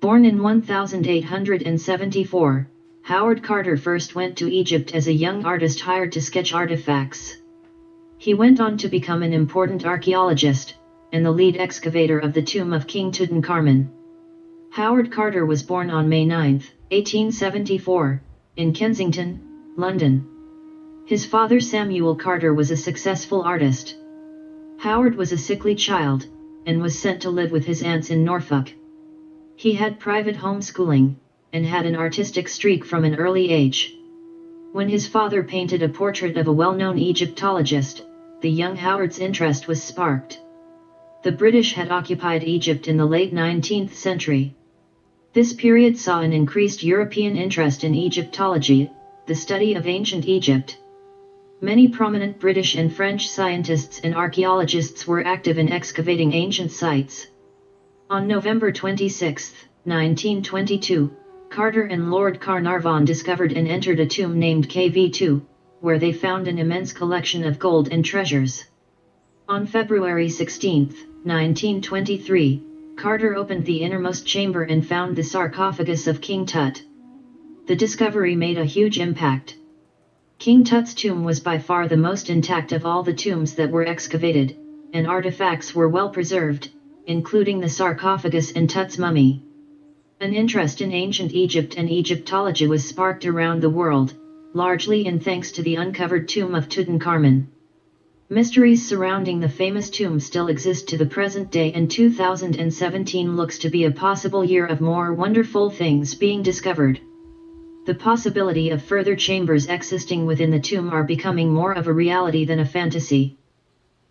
Born in 1874, Howard Carter first went to Egypt as a young artist hired to sketch artifacts. He went on to become an important archaeologist, and the lead excavator of the tomb of King Tutankhamun. Howard Carter was born on May 9, 1874, in Kensington, London. His father Samuel Carter was a successful artist. Howard was a sickly child, and was sent to live with his aunts in Norfolk. He had private homeschooling, and had an artistic streak from an early age. When his father painted a portrait of a well-known Egyptologist, the young Howard's interest was sparked. The British had occupied Egypt in the late 19th century. This period saw an increased European interest in Egyptology, the study of ancient Egypt. Many prominent British and French scientists and archaeologists were active in excavating ancient sites. On November 26, 1922, Carter and Lord Carnarvon discovered and entered a tomb named KV-2, where they found an immense collection of gold and treasures. On February 16, 1923, Carter opened the innermost chamber and found the sarcophagus of King Tut. The discovery made a huge impact. King Tut's tomb was by far the most intact of all the tombs that were excavated, and artifacts were well preserved, including the sarcophagus and Tut's mummy. An interest in ancient Egypt and Egyptology was sparked around the world, largely in thanks to the uncovered tomb of Tutankhamun. Mysteries surrounding the famous tomb still exist to the present day, and 2017 looks to be a possible year of more wonderful things being discovered. The possibility of further chambers existing within the tomb are becoming more of a reality than a fantasy.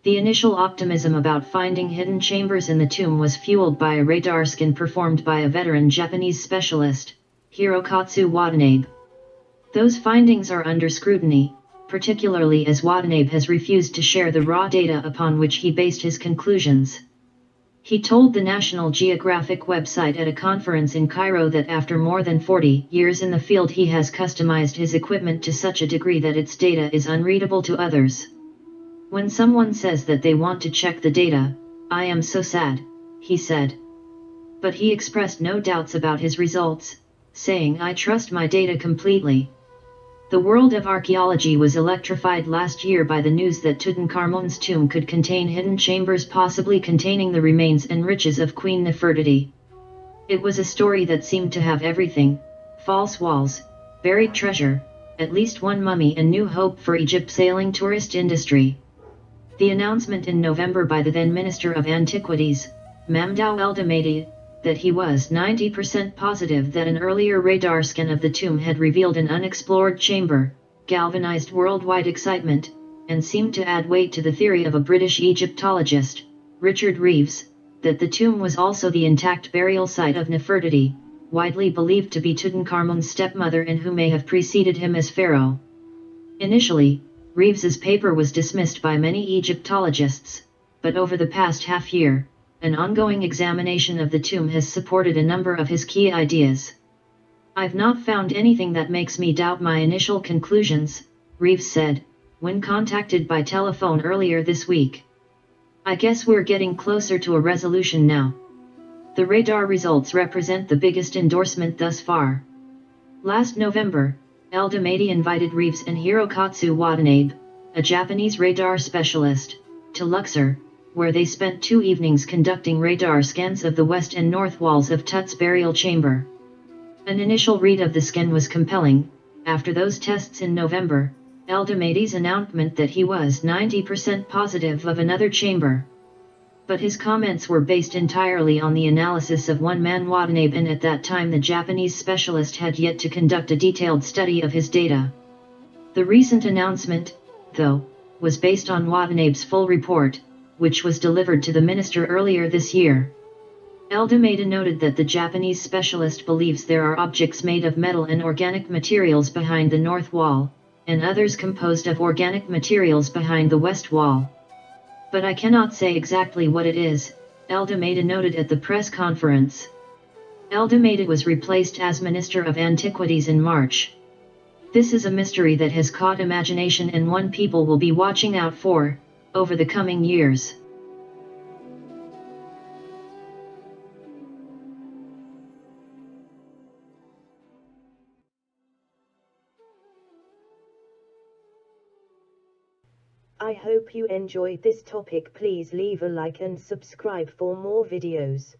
The initial optimism about finding hidden chambers in the tomb was fueled by a radar scan performed by a veteran Japanese specialist, Hirokatsu Watanabe. Those findings are under scrutiny, particularly as Watanabe has refused to share the raw data upon which he based his conclusions. He told the National Geographic website at a conference in Cairo that after more than 40 years in the field he has customized his equipment to such a degree that its data is unreadable to others. When someone says that they want to check the data, I am so sad, he said. But he expressed no doubts about his results, saying, I trust my data completely. The world of archaeology was electrified last year by the news that Tutankhamun's tomb could contain hidden chambers possibly containing the remains and riches of Queen Nefertiti. It was a story that seemed to have everything: false walls, buried treasure, at least one mummy, and new hope for Egypt's ailing tourist industry. The announcement in November by the then Minister of Antiquities, Mamdouh El-Damadi, that he was 90% positive that an earlier radar scan of the tomb had revealed an unexplored chamber, galvanized worldwide excitement, and seemed to add weight to the theory of a British Egyptologist, Richard Reeves, that the tomb was also the intact burial site of Nefertiti, widely believed to be Tutankhamun's stepmother and who may have preceded him as pharaoh. Initially, Reeves's paper was dismissed by many Egyptologists, but over the past half year, an ongoing examination of the tomb has supported a number of his key ideas. I've not found anything that makes me doubt my initial conclusions, Reeves said, when contacted by telephone earlier this week. I guess we're getting closer to a resolution now. The radar results represent the biggest endorsement thus far. Last November, El-Damadi invited Reeves and Hirokatsu Watanabe, a Japanese radar specialist, to Luxor, where they spent 2 evenings conducting radar scans of the west and north walls of Tut's burial chamber. An initial read of the scan was compelling. After those tests in November, El-Damadi's announcement that he was 90% positive of another chamber. But his comments were based entirely on the analysis of one man, Watanabe, and at that time the Japanese specialist had yet to conduct a detailed study of his data. The recent announcement, though, was based on Watanabe's full report, which was delivered to the minister earlier this year. El-Damadi noted that the Japanese specialist believes there are objects made of metal and organic materials behind the north wall, and others composed of organic materials behind the west wall. But I cannot say exactly what it is, El-Damadi noted at the press conference. El-Damadi was replaced as Minister of Antiquities in March. This is a mystery that has caught imagination and one people will be watching out for, over the coming years. I hope you enjoyed this topic. Please leave a like and subscribe for more videos.